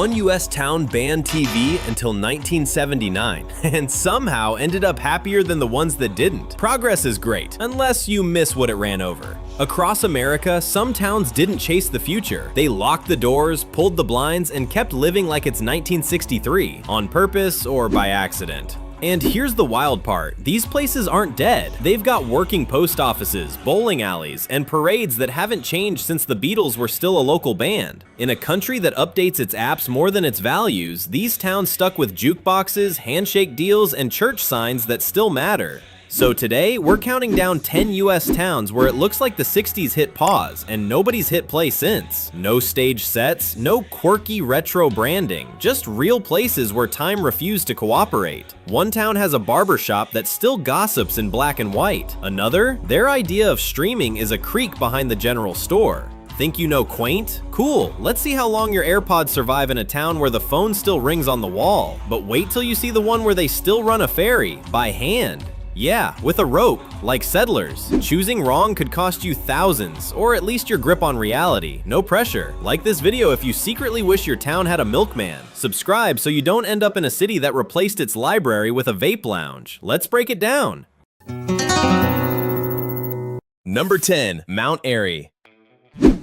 one US town banned TV until 1979, and somehow ended up happier than the ones that didn't. Progress is great, unless you miss what it ran over. Across America, some towns didn't chase the future. They locked the doors, pulled the blinds, and kept living like it's 1963, on purpose or by accident. And here's the wild part, these places aren't dead. They've got working post offices, bowling alleys, and parades that haven't changed since the Beatles were still a local band. In a country that updates its apps more than its values, these towns stuck with jukeboxes, handshake deals, and church signs that still matter. So today, we're counting down 10 US towns where it looks like the 60s hit pause and nobody's hit play since. No stage sets, no quirky retro branding, just real places where time refused to cooperate. One town has a barbershop that still gossips in black and white. Another, their idea of streaming is a creek behind the general store. Think you know quaint? Cool, let's see how long your AirPods survive in a town where the phone still rings on the wall. But wait till you see the one where they still run a ferry, by hand. Yeah, with a rope, like settlers. Choosing wrong could cost you thousands, or at least your grip on reality. No pressure. Like this video if you secretly wish your town had a milkman. Subscribe so you don't end up in a city that replaced its library with a vape lounge. Let's break it down. Number 10, Mount Airy.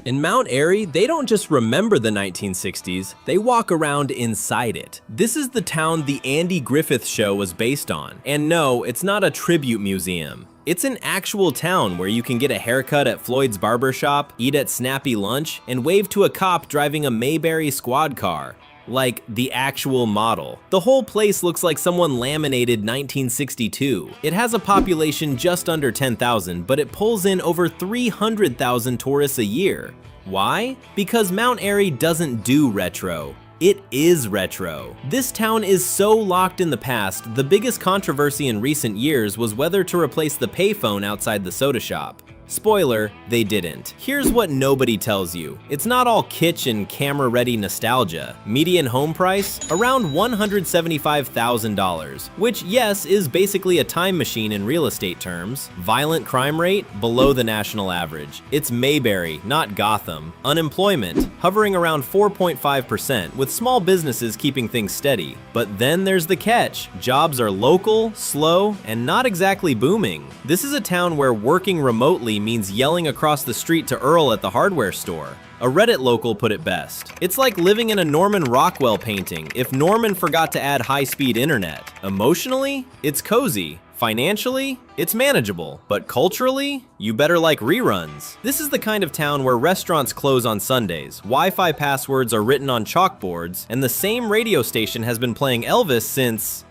In Mount Airy, they don't just remember the 1960s, they walk around inside it. This is the town the Andy Griffith Show was based on. And no, it's not a tribute museum. It's an actual town where you can get a haircut at Floyd's barbershop, eat at Snappy Lunch, and wave to a cop driving a Mayberry squad car. Like the actual model. The whole place looks like someone laminated 1962. It has a population just under 10,000, but it pulls in over 300,000 tourists a year. Why? Because Mount Airy doesn't do retro. It is retro. This town is so locked in the past, the biggest controversy in recent years was whether to replace the payphone outside the soda shop. Spoiler, they didn't. Here's what nobody tells you. It's not all kitsch and camera-ready nostalgia. Median home price? Around $175,000, which yes, is basically a time machine in real estate terms. Violent crime rate? Below the national average. It's Mayberry, not Gotham. Unemployment? Hovering around 4.5%, with small businesses keeping things steady. But then there's the catch. Jobs are local, slow, and not exactly booming. This is a town where working remotely means yelling across the street to Earl at the hardware store. A Reddit local put it best. It's like living in a Norman Rockwell painting if Norman forgot to add high-speed internet. Emotionally, it's cozy. Financially, it's manageable. But culturally, you better like reruns. This is the kind of town where restaurants close on Sundays, Wi-Fi passwords are written on chalkboards, and the same radio station has been playing Elvis since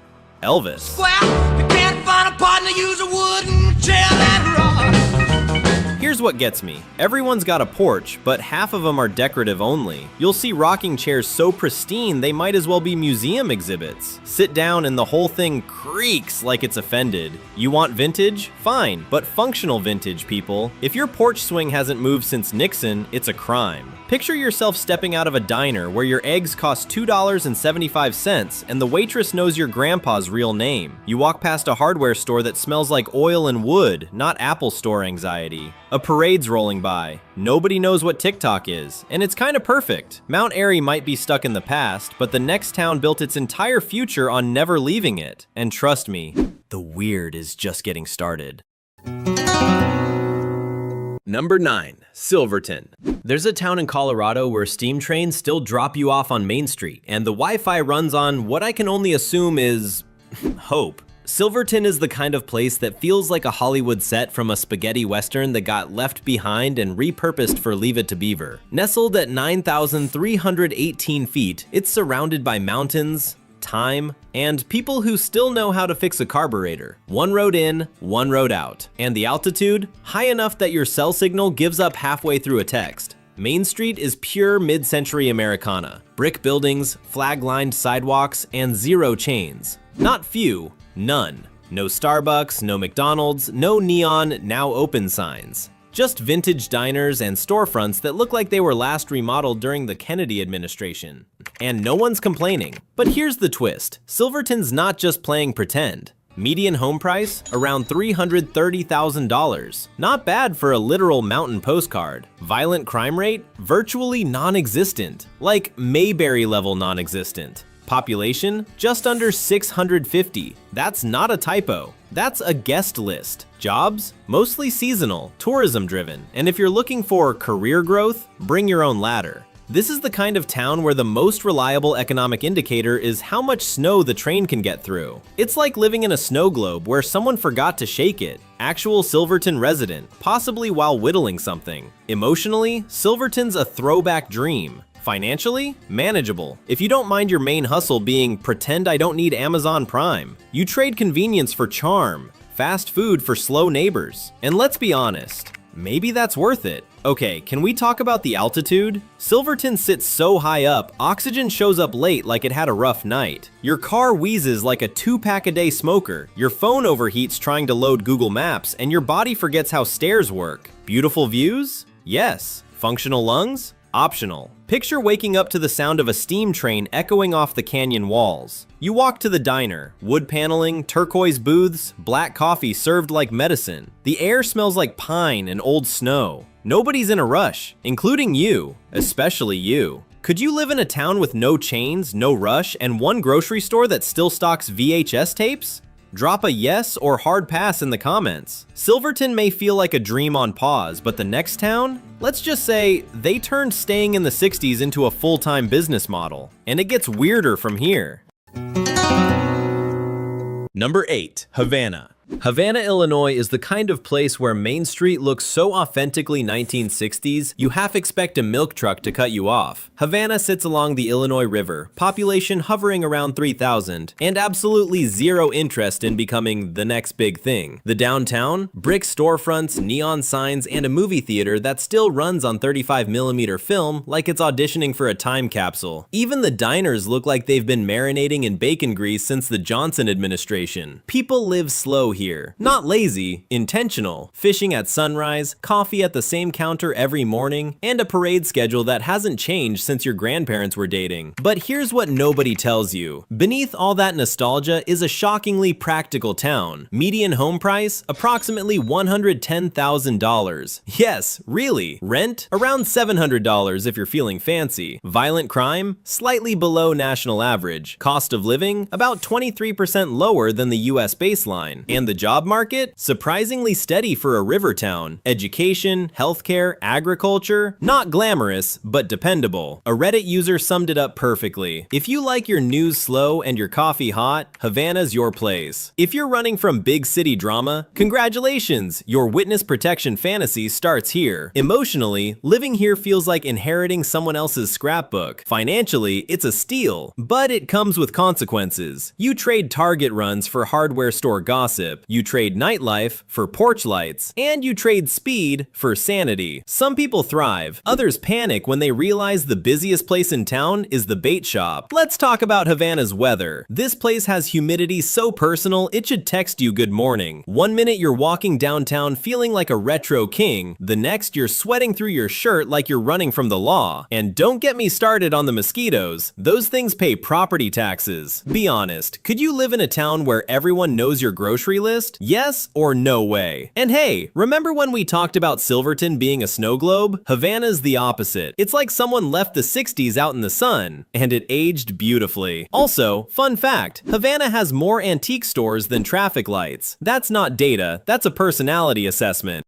Elvis. Square, you can't find a partner, use a wooden chair and rod. Here's what gets me. Everyone's got a porch, but half of them are decorative only. You'll see rocking chairs so pristine they might as well be museum exhibits. Sit down and the whole thing creaks like it's offended. You want vintage? Fine, but functional vintage, people. If your porch swing hasn't moved since Nixon, it's a crime. Picture yourself stepping out of a diner where your eggs cost $2.75 and the waitress knows your grandpa's real name. You walk past a hardware store that smells like oil and wood, not Apple Store anxiety. A parade's rolling by. Nobody knows what TikTok is, and it's kind of perfect. Mount Airy might be stuck in the past, but the next town built its entire future on never leaving it. And trust me, the weird is just getting started. Number 9, Silverton. There's a town in Colorado where steam trains still drop you off on Main Street, and the Wi-Fi runs on what I can only assume is hope. Silverton is the kind of place that feels like a Hollywood set from a spaghetti western that got left behind and repurposed for Leave It to Beaver. Nestled at 9,318 feet, it's surrounded by mountains, time, and people who still know how to fix a carburetor. One road in, one road out. And the altitude? High enough that your cell signal gives up halfway through a text. Main Street is pure mid-century Americana. Brick buildings, flag-lined sidewalks, and zero chains. Not few, none. No Starbucks, no McDonald's, no neon, now open signs. Just vintage diners and storefronts that look like they were last remodeled during the Kennedy administration. And no one's complaining. But here's the twist. Silverton's not just playing pretend. Median home price, around $330,000. Not bad for a literal mountain postcard. Violent crime rate, virtually non-existent. Like Mayberry level non-existent. Population, just under 650. That's not a typo. That's a guest list. Jobs, mostly seasonal, tourism driven. And if you're looking for career growth, bring your own ladder. This is the kind of town where the most reliable economic indicator is how much snow the train can get through. It's like living in a snow globe where someone forgot to shake it. Actual Silverton resident, possibly while whittling something. Emotionally, Silverton's a throwback dream. Financially, manageable. If you don't mind your main hustle being pretend I don't need Amazon Prime. You trade convenience for charm, fast food for slow neighbors. And let's be honest, maybe that's worth it. Okay, can we talk about the altitude? Silverton sits so high up, oxygen shows up late like it had a rough night. Your car wheezes like a 2-pack-a-day smoker. Your phone overheats trying to load Google Maps, and your body forgets how stairs work. Beautiful views? Yes. Functional lungs? Optional. Picture waking up to the sound of a steam train echoing off the canyon walls. You walk to the diner, wood paneling, turquoise booths, black coffee served like medicine. The air smells like pine and old snow. Nobody's in a rush, including you, especially you. Could you live in a town with no chains, no rush, and one grocery store that still stocks VHS tapes? Drop a yes or hard pass in the comments. Silverton may feel like a dream on pause, but the next town? Let's just say they turned staying in the 60s into a full-time business model. And it gets weirder from here. Number 8. Havana. Havana, Illinois is the kind of place where Main Street looks so authentically 1960s, you half expect a milk truck to cut you off. Havana sits along the Illinois River, population hovering around 3,000, and absolutely zero interest in becoming the next big thing. The downtown? Brick storefronts, neon signs, and a movie theater that still runs on 35mm film like it's auditioning for a time capsule. Even the diners look like they've been marinating in bacon grease since the Johnson administration. People live slow here. Not lazy, intentional. Fishing at sunrise, coffee at the same counter every morning, and a parade schedule that hasn't changed since your grandparents were dating. But here's what nobody tells you. Beneath all that nostalgia is a shockingly practical town. Median home price? Approximately $110,000. Yes, really. Rent? Around $700 if you're feeling fancy. Violent crime? Slightly below national average. Cost of living? About 23% lower than the US baseline. And the job market? Surprisingly steady for a river town. Education, healthcare, agriculture? Not glamorous, but dependable. A Reddit user summed it up perfectly. If you like your news slow and your coffee hot, Havana's your place. If you're running from big city drama, congratulations! Your witness protection fantasy starts here. Emotionally, living here feels like inheriting someone else's scrapbook. Financially, it's a steal, but it comes with consequences. You trade Target runs for hardware store gossip. You trade nightlife for porch lights, and you trade speed for sanity. Some people thrive, others panic when they realize the busiest place in town is the bait shop. Let's talk about Havana's weather. This place has humidity so personal it should text you good morning. One minute you're walking downtown feeling like a retro king, the next you're sweating through your shirt like you're running from the law. And don't get me started on the mosquitoes. Those things pay property taxes. Be honest, could you live in a town where everyone knows your grocery list? Yes or no way? And hey, remember when we talked about Silverton being a snow globe? Havana's the opposite. It's like someone left the 60s out in the sun, and it aged beautifully. Also, fun fact, Havana has more antique stores than traffic lights. That's not data, that's a personality assessment.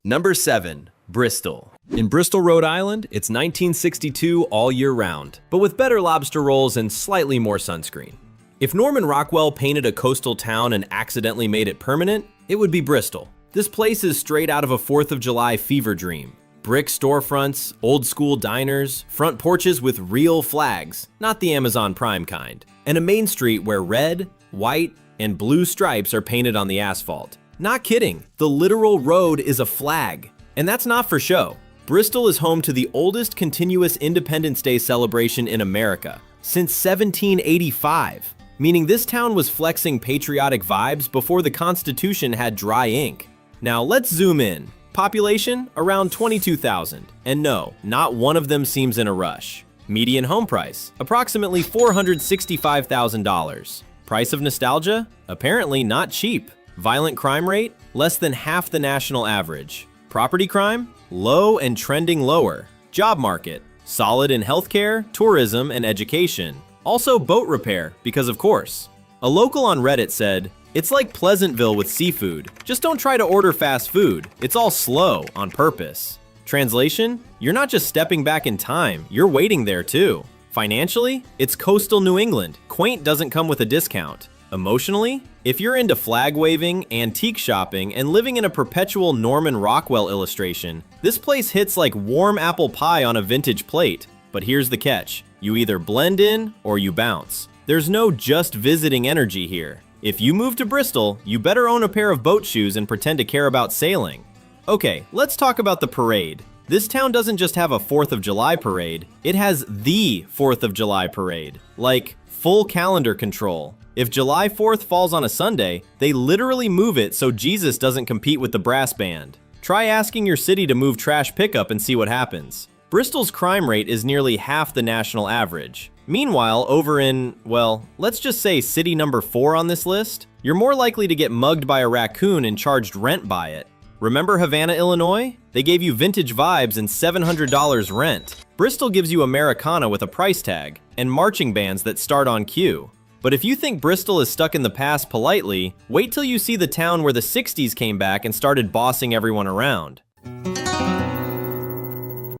Number 7. Bristol. In Bristol, Rhode Island, it's 1962 all year round, but with better lobster rolls and slightly more sunscreen. If Norman Rockwell painted a coastal town and accidentally made it permanent, it would be Bristol. This place is straight out of a 4th of July fever dream. Brick storefronts, old school diners, front porches with real flags, not the Amazon Prime kind, and a main street where red, white, and blue stripes are painted on the asphalt. Not kidding, the literal road is a flag. And that's not for show. Bristol is home to the oldest continuous Independence Day celebration in America, since 1785. Meaning this town was flexing patriotic vibes before the Constitution had dry ink. Now let's zoom in. Population, around 22,000. And no, not one of them seems in a rush. Median home price, approximately $465,000. Price of nostalgia? Apparently not cheap. Violent crime rate? Less than half the national average. Property crime? Low and trending lower. Job market? Solid in healthcare, tourism, and education. Also boat repair, because of course. A local on Reddit said, "It's like Pleasantville with seafood. Just don't try to order fast food. It's all slow on purpose." Translation? You're not just stepping back in time, you're waiting there too. Financially? It's coastal New England. Quaint doesn't come with a discount. Emotionally? If you're into flag waving, antique shopping, and living in a perpetual Norman Rockwell illustration, this place hits like warm apple pie on a vintage plate. But here's the catch. You either blend in or you bounce. There's no just visiting energy here. If you move to Bristol, you better own a pair of boat shoes and pretend to care about sailing. Okay, let's talk about the parade. This town doesn't just have a 4th of July parade, it has the 4th of July parade. Like, full calendar control. If July 4th falls on a Sunday, they literally move it so Jesus doesn't compete with the brass band. Try asking your city to move trash pickup and see what happens. Bristol's crime rate is nearly half the national average. Meanwhile, over in, well, let's just say city number 4 on this list, you're more likely to get mugged by a raccoon and charged rent by it. Remember Havana, Illinois? They gave you vintage vibes and $700 rent. Bristol gives you Americana with a price tag, and marching bands that start on cue. But if you think Bristol is stuck in the past politely, wait till you see the town where the 60s came back and started bossing everyone around.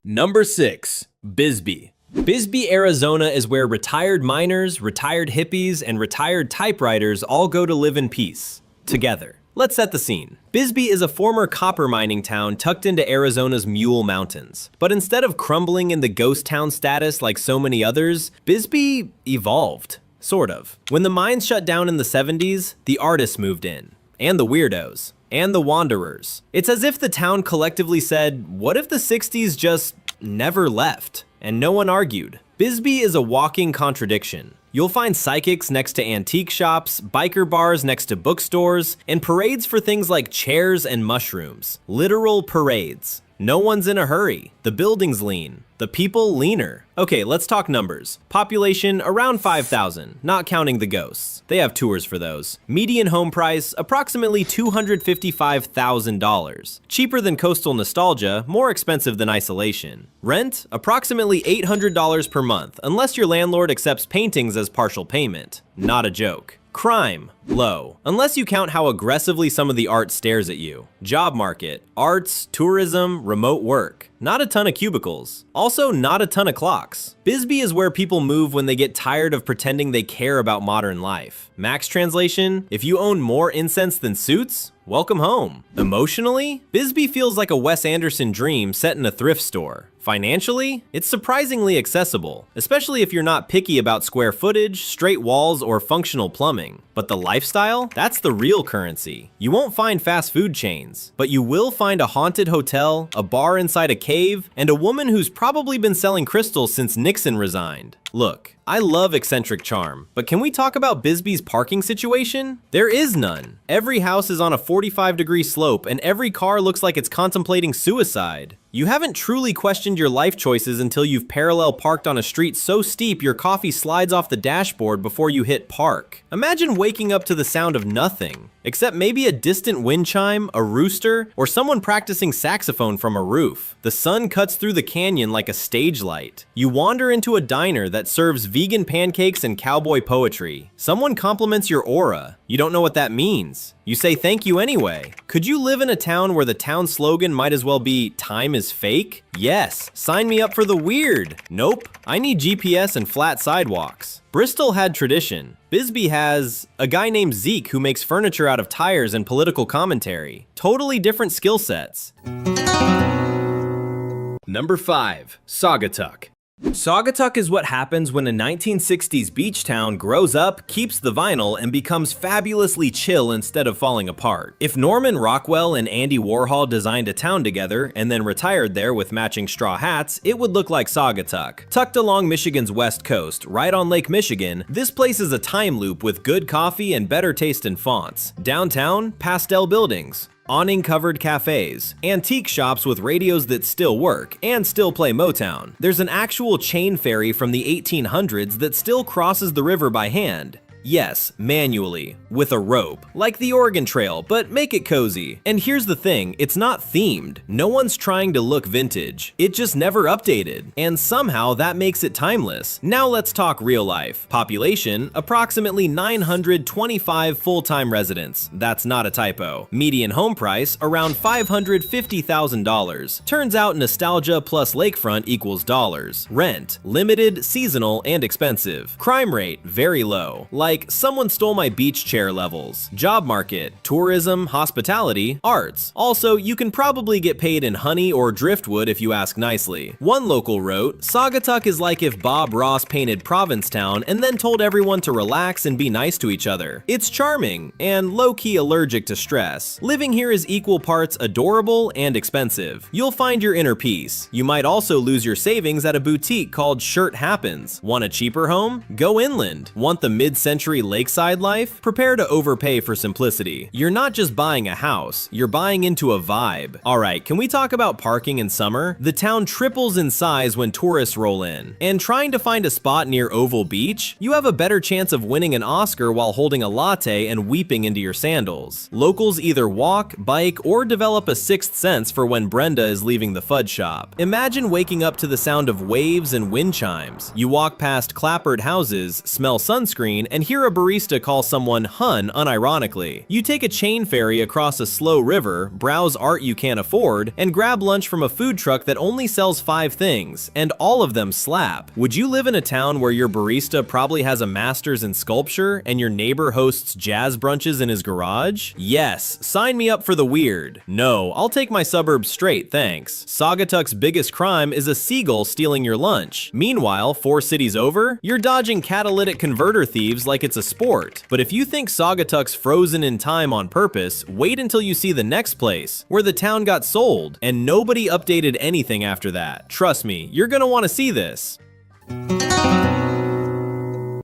Number 6. Bisbee. Bisbee, Arizona is where retired miners, retired hippies, and retired typewriters all go to live in peace. Together. Let's set the scene. Bisbee is a former copper mining town tucked into Arizona's Mule Mountains. But instead of crumbling in the ghost town status like so many others, Bisbee evolved. Sort of. When the mines shut down in the 70s, the artists moved in. And the weirdos. And the wanderers. It's as if the town collectively said, what if the 60s just never left? And no one argued. Bisbee is a walking contradiction. You'll find psychics next to antique shops, biker bars next to bookstores, and parades for things like chairs and mushrooms. Literal parades. No one's in a hurry. The buildings lean. The people leaner. Okay, let's talk numbers. Population around 5,000, not counting the ghosts. They have tours for those. Median home price approximately $255,000. Cheaper than coastal nostalgia, more expensive than isolation. Rent approximately $800 per month, unless your landlord accepts paintings as partial payment. Not a joke. Crime, low, unless you count how aggressively some of the art stares at you. Job market, arts, tourism, remote work. Not a ton of cubicles. Also, not a ton of clocks. Bisbee is where people move when they get tired of pretending they care about modern life. Max translation, if you own more incense than suits, welcome home. Emotionally, Bisbee feels like a Wes Anderson dream set in a thrift store. Financially, it's surprisingly accessible, especially if you're not picky about square footage, straight walls, or functional plumbing. But the lifestyle? That's the real currency. You won't find fast food chains, but you will find a haunted hotel, a bar inside a cave, and a woman who's probably been selling crystals since Nixon resigned. Look, I love eccentric charm, but can we talk about Bisbee's parking situation? There is none. Every house is on a 45-degree slope, and every car looks like it's contemplating suicide. You haven't truly questioned your life choices until you've parallel parked on a street so steep your coffee slides off the dashboard before you hit park. Imagine waking up to the sound of nothing, except maybe a distant wind chime, a rooster, or someone practicing saxophone from a roof. The sun cuts through the canyon like a stage light. You wander into a diner that serves vegan pancakes and cowboy poetry. Someone compliments your aura. You don't know what that means. You say thank you anyway. Could you live in a town where the town slogan might as well be "time is fake"? Yes, sign me up for the weird. Nope, I need GPS and flat sidewalks. Bristol had tradition. Bisbee has a guy named Zeke who makes furniture out of tires and political commentary. Totally different skill sets. Number 5. Saugatuck. Saugatuck is what happens when a 1960s beach town grows up, keeps the vinyl, and becomes fabulously chill instead of falling apart. If Norman Rockwell and Andy Warhol designed a town together and then retired there with matching straw hats, it would look like Saugatuck. Tucked along Michigan's west coast, right on Lake Michigan, this place is a time loop with good coffee and better taste in fonts. Downtown, pastel buildings. Awning-covered cafes, antique shops with radios that still work and still play Motown. There's an actual chain ferry from the 1800s that still crosses the river by hand. Yes, manually, with a rope, like the Oregon Trail, but make it cozy. And here's the thing, it's not themed. No one's trying to look vintage. It just never updated, and somehow that makes it timeless. Now let's talk real life. Population, approximately 925 full-time residents. That's not a typo. Median home price, around $550,000. Turns out nostalgia plus lakefront equals dollars. Rent, limited, seasonal, and expensive. Crime rate, very low. Like someone stole my beach chair levels. Job market, tourism, hospitality, arts. Also, you can probably get paid in honey or driftwood if you ask nicely. One local wrote, Saugatuck is like if Bob Ross painted Provincetown and then told everyone to relax and be nice to each other. It's charming and low-key allergic to stress. Living here is equal parts adorable and expensive. You'll find your inner peace. You might also lose your savings at a boutique called Shirt Happens. Want a cheaper home? Go inland. Want the mid-century lakeside life? Prepare to overpay for simplicity. You're not just buying a house, you're buying into a vibe. Alright, can we talk about parking in summer? The town triples in size when tourists roll in. And trying to find a spot near Oval Beach? You have a better chance of winning an Oscar while holding a latte and weeping into your sandals. Locals either walk, bike, or develop a sixth sense for when Brenda is leaving the fudge shop. Imagine waking up to the sound of waves and wind chimes. You walk past clapboard houses, smell sunscreen, and hear a barista call someone hun unironically. You take a chain ferry across a slow river, browse art you can't afford, and grab lunch from a food truck that only sells 5 things, and all of them slap. Would you live in a town where your barista probably has a master's in sculpture and your neighbor hosts jazz brunches in his garage? Yes, sign me up for the weird. No, I'll take my suburbs straight, thanks. Saugatuck's biggest crime is a seagull stealing your lunch. Meanwhile, 4 cities over, you're dodging catalytic converter thieves like it's a sport. But if you think Saugatuck's frozen in time on purpose, wait until you see the next place, where the town got sold, and nobody updated anything after that. Trust me, you're gonna want to see this.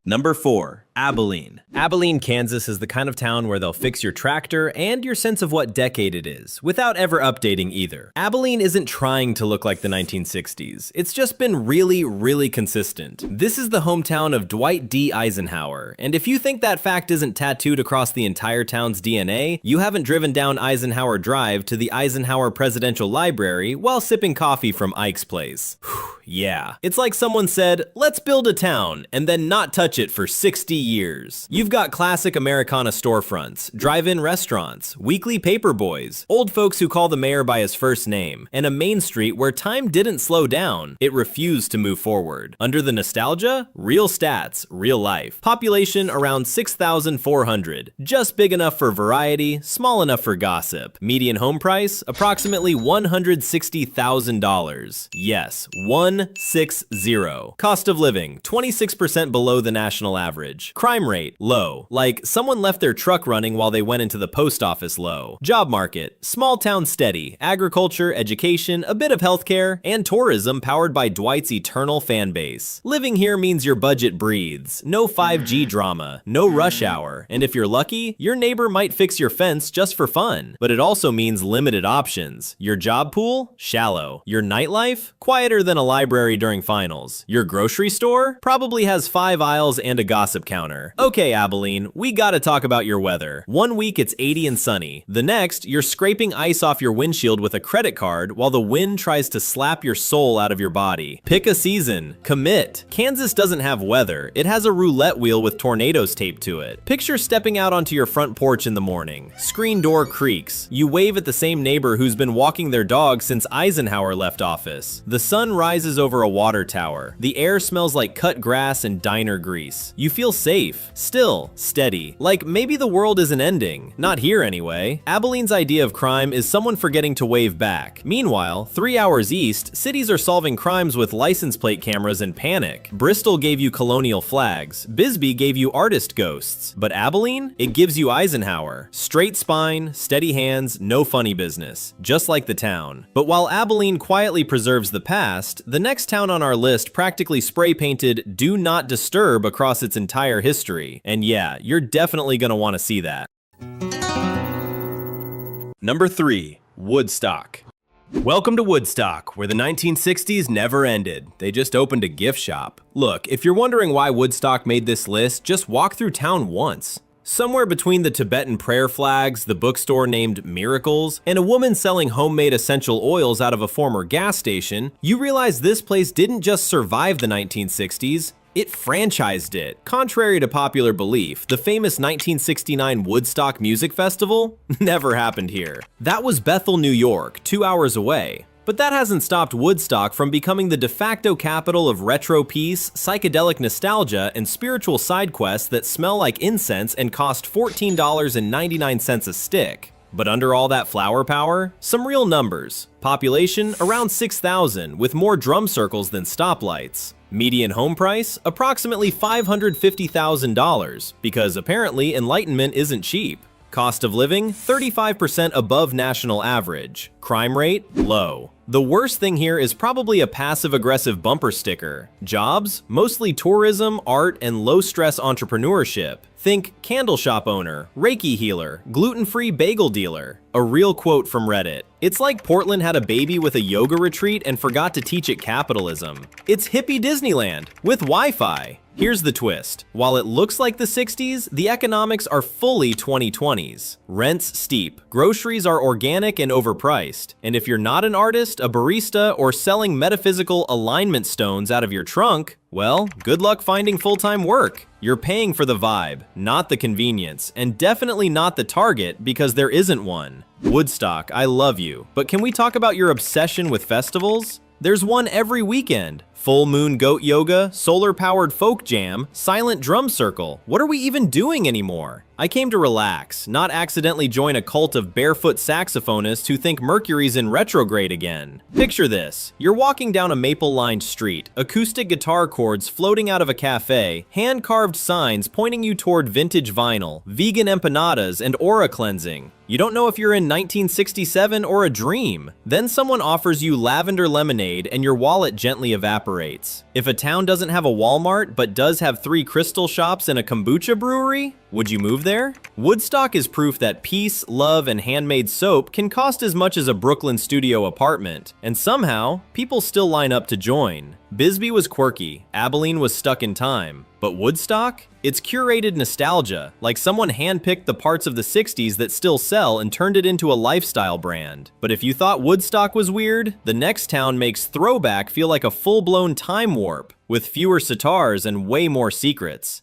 Number 4. Abilene. Abilene, Kansas is the kind of town where they'll fix your tractor and your sense of what decade it is, without ever updating either. Abilene isn't trying to look like the 1960s. It's just been really, really consistent. This is the hometown of Dwight D. Eisenhower, and if you think that fact isn't tattooed across the entire town's DNA, you haven't driven down Eisenhower Drive to the Eisenhower Presidential Library while sipping coffee from Ike's place. Yeah. It's like someone said, let's build a town, and then not touch it for 60 years. You've got classic Americana storefronts, drive-in restaurants, weekly paper boys, old folks who call the mayor by his first name, and a main street where time didn't slow down, it refused to move forward. Under the nostalgia, real stats, real life. Population around 6,400, just big enough for variety, small enough for gossip. Median home price, approximately $160,000. Yes, 160. Cost of living, 26% below the national average. Crime rate, low. Like someone left their truck running while they went into the post office low. Job market, small town steady. Agriculture, education, a bit of healthcare, and tourism powered by Dwight's eternal fan base. Living here means your budget breathes. No 5G drama, no rush hour, and if you're lucky, your neighbor might fix your fence just for fun. But it also means limited options. Your job pool? Shallow. Your nightlife? Quieter than a library during finals. Your grocery store? Probably has 5 aisles and a gossip counter. Okay, Abilene, we gotta talk about your weather. One week it's 80 and sunny. The next, you're scraping ice off your windshield with a credit card while the wind tries to slap your soul out of your body. Pick a season. Commit. Kansas doesn't have weather. It has a roulette wheel with tornadoes taped to it. Picture stepping out onto your front porch in the morning. Screen door creaks. You wave at the same neighbor who's been walking their dog since Eisenhower left office. The sun rises over a water tower. The air smells like cut grass and diner grease. You feel safe, still, steady. Like maybe the world isn't ending. Not here anyway. Abilene's idea of crime is someone forgetting to wave back. Meanwhile, 3 hours east, cities are solving crimes with license plate cameras and panic. Bristol gave you colonial flags. Bisbee gave you artist ghosts. But Abilene? It gives you Eisenhower. Straight spine, steady hands, no funny business. Just like the town. But while Abilene quietly preserves the past, the next town on our list practically spray painted "Do Not Disturb" across its entire history. And yeah, you're definitely gonna want to see that. Number 3. Woodstock. Welcome to Woodstock, where the 1960s never ended. They just opened a gift shop. Look, if you're wondering why Woodstock made this list, just walk through town once. Somewhere between the Tibetan prayer flags, the bookstore named Miracles, and a woman selling homemade essential oils out of a former gas station, you realize this place didn't just survive the 1960s, it franchised it. Contrary to popular belief, the famous 1969 Woodstock Music Festival never happened here. That was Bethel, New York, 2 hours away. But that hasn't stopped Woodstock from becoming the de facto capital of retro peace, psychedelic nostalgia, and spiritual side quests that smell like incense and cost $14.99 a stick. But under all that flower power, some real numbers. Population around 6,000, with more drum circles than stoplights. Median home price approximately $550,000, because apparently enlightenment isn't cheap. Cost of living 35% above national average. Crime rate low. The worst thing here is probably a passive-aggressive bumper sticker. Jobs? Mostly tourism, art, and low-stress entrepreneurship. Think candle shop owner, Reiki healer, gluten-free bagel dealer. A real quote from Reddit. It's like Portland had a baby with a yoga retreat and forgot to teach it capitalism. It's hippie Disneyland with Wi-Fi. Here's the twist. While it looks like the 60s, the economics are fully 2020s. Rent's steep, groceries are organic and overpriced, and if you're not an artist, a barista, or selling metaphysical alignment stones out of your trunk, well, good luck finding full-time work. You're paying for the vibe, not the convenience, and definitely not the target because there isn't one. Woodstock, I love you, but can we talk about your obsession with festivals? There's one every weekend. Full moon goat yoga, solar-powered folk jam, silent drum circle. What are we even doing anymore? I came to relax, not accidentally join a cult of barefoot saxophonists who think Mercury's in retrograde again. Picture this. You're walking down a maple-lined street, acoustic guitar chords floating out of a cafe, hand-carved signs pointing you toward vintage vinyl, vegan empanadas, and aura cleansing. You don't know if you're in 1967 or a dream. Then someone offers you lavender lemonade and your wallet gently evaporates. If a town doesn't have a Walmart but does have 3 crystal shops and a kombucha brewery, would you move there? Woodstock is proof that peace, love, and handmade soap can cost as much as a Brooklyn studio apartment, and somehow, people still line up to join. Bisbee was quirky, Abilene was stuck in time, but Woodstock? It's curated nostalgia, like someone handpicked the parts of the 60s that still sell and turned it into a lifestyle brand. But if you thought Woodstock was weird, the next town makes Throwback feel like a full-blown time warp, with fewer sitars and way more secrets.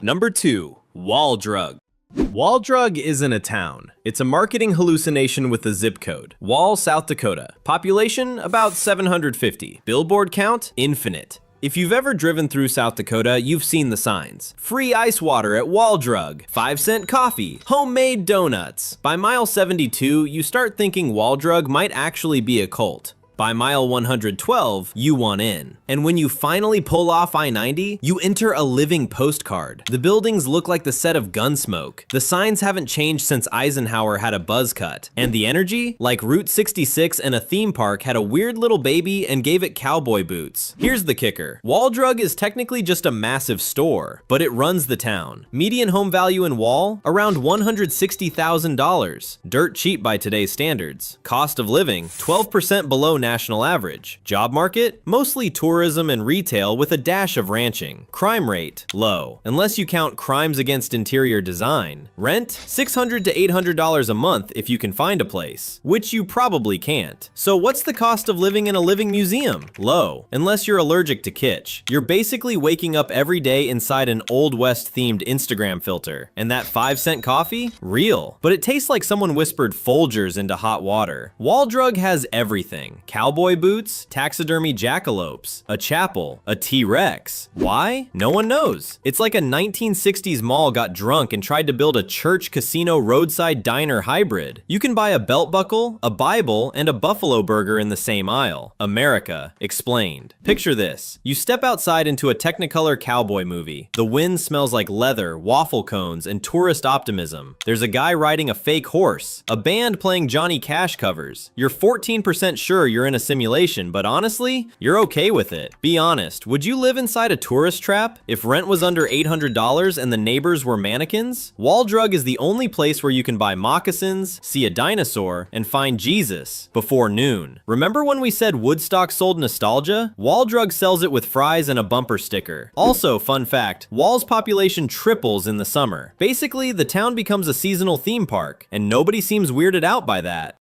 Number 2. Wall Drug. Wall Drug isn't a town. It's a marketing hallucination with a zip code. Wall, South Dakota. Population, about 750. Billboard count, infinite. If you've ever driven through South Dakota, you've seen the signs. Free ice water at Wall Drug, 5-cent coffee, homemade donuts. By mile 72, you start thinking Wall Drug might actually be a cult. By mile 112, you want in. And when you finally pull off I-90, you enter a living postcard. The buildings look like the set of Gunsmoke. The signs haven't changed since Eisenhower had a buzz cut. And the energy? Like Route 66 and a theme park had a weird little baby and gave it cowboy boots. Here's the kicker. Wall Drug is technically just a massive store, but it runs the town. Median home value in Wall? Around $160,000. Dirt cheap by today's standards. Cost of living? 12% below national average. Job market? Mostly tourism and retail with a dash of ranching. Crime rate? Low, unless you count crimes against interior design. Rent? $600 to $800 a month if you can find a place, which you probably can't. So what's the cost of living in a living museum? Low, unless you're allergic to kitsch. You're basically waking up every day inside an Old West themed Instagram filter. And that 5-cent coffee? Real. But it tastes like someone whispered Folgers into hot water. Wall Drug has everything. Cowboy boots, taxidermy jackalopes, a chapel, a T-Rex. Why? No one knows. It's like a 1960s mall got drunk and tried to build a church casino roadside diner hybrid. You can buy a belt buckle, a Bible, and a Buffalo burger in the same aisle. America, explained. Picture this. You step outside into a Technicolor cowboy movie. The wind smells like leather, waffle cones, and tourist optimism. There's a guy riding a fake horse, a band playing Johnny Cash covers. You're 14% sure you're you're in a simulation, but honestly, you're okay with it. Be honest, would you live inside a tourist trap if rent was under $800 and the neighbors were mannequins? Wall Drug is the only place where you can buy moccasins, see a dinosaur, and find Jesus before noon. Remember when we said Woodstock sold nostalgia? Wall Drug sells it with fries and a bumper sticker. Also, fun fact, Wall's population triples in the summer. Basically, the town becomes a seasonal theme park, and nobody seems weirded out by that.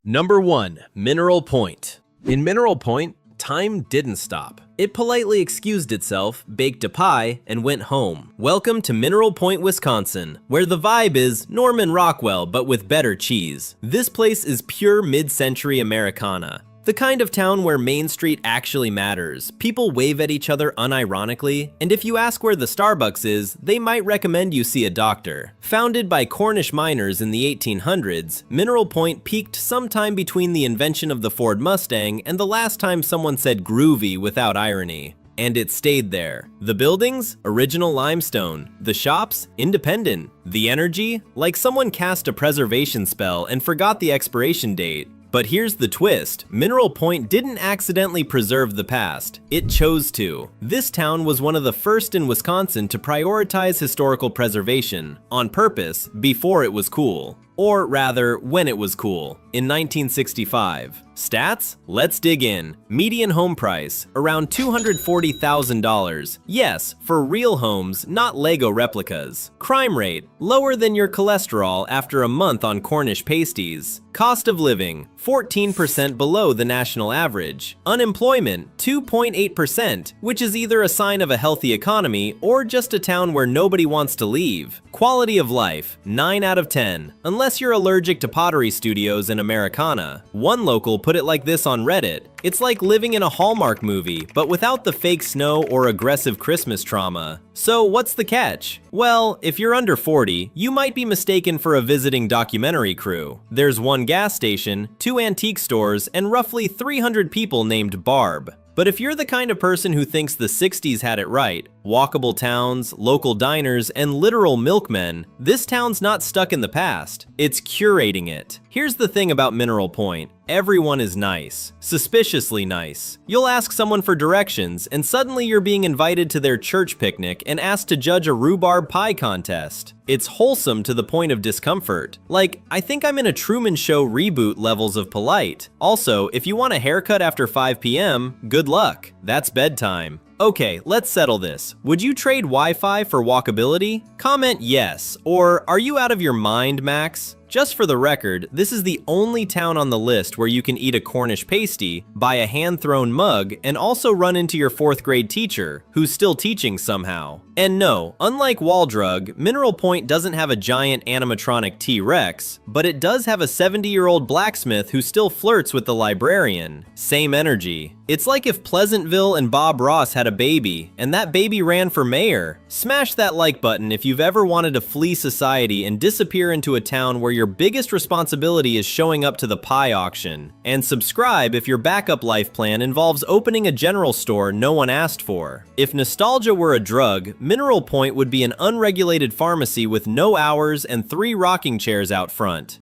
Number 1. Mineral Point. In Mineral Point, time didn't stop. It politely excused itself, baked a pie, and went home. Welcome to Mineral Point, Wisconsin, where the vibe is Norman Rockwell but with better cheese. This place is pure mid-century Americana. The kind of town where Main Street actually matters. People wave at each other unironically, and if you ask where the Starbucks is, they might recommend you see a doctor. Founded by Cornish miners in the 1800s, Mineral Point peaked sometime between the invention of the Ford Mustang and the last time someone said groovy without irony. And it stayed there. The buildings? Original limestone. The shops? Independent. The energy? Like someone cast a preservation spell and forgot the expiration date. But here's the twist, Mineral Point didn't accidentally preserve the past, it chose to. This town was one of the first in Wisconsin to prioritize historical preservation, on purpose, before it was cool. Or rather, when it was cool, in 1965. Stats? Let's dig in. Median home price, around $240,000. Yes, for real homes, not Lego replicas. Crime rate, lower than your cholesterol after a month on Cornish pasties. Cost of living, 14% below the national average. Unemployment, 2.8%, which is either a sign of a healthy economy or just a town where nobody wants to leave. Quality of life, 9 out of 10, unless you're allergic to pottery studios and Americana. One local put it like this on Reddit: it's like living in a Hallmark movie, but without the fake snow or aggressive Christmas trauma. So what's the catch? Well, if you're under 40, you might be mistaken for a visiting documentary crew. There's one gas station, 2 antique stores, and roughly 300 people named Barb. But if you're the kind of person who thinks the 60s had it right, walkable towns, local diners, and literal milkmen, this town's not stuck in the past, it's curating it. Here's the thing about Mineral Point. Everyone is nice. Suspiciously nice. You'll ask someone for directions, and suddenly you're being invited to their church picnic and asked to judge a rhubarb pie contest. It's wholesome to the point of discomfort. Like, I think I'm in a Truman Show reboot levels of polite. Also, if you want a haircut after 5 p.m., good luck. That's bedtime. Okay, let's settle this. Would you trade Wi-Fi for walkability? Comment yes, or are you out of your mind, Max? Just for the record, this is the only town on the list where you can eat a Cornish pasty, buy a hand-thrown mug, and also run into your 4th grade teacher, who's still teaching somehow. And no, unlike Wall Drug, Mineral Point doesn't have a giant animatronic T-Rex, but it does have a 70-year-old blacksmith who still flirts with the librarian. Same energy. It's like if Pleasantville and Bob Ross had a baby, and that baby ran for mayor. Smash that like button if you've ever wanted to flee society and disappear into a town where your biggest responsibility is showing up to the pie auction. And subscribe if your backup life plan involves opening a general store no one asked for. If nostalgia were a drug, Mineral Point would be an unregulated pharmacy with no hours and 3 rocking chairs out front.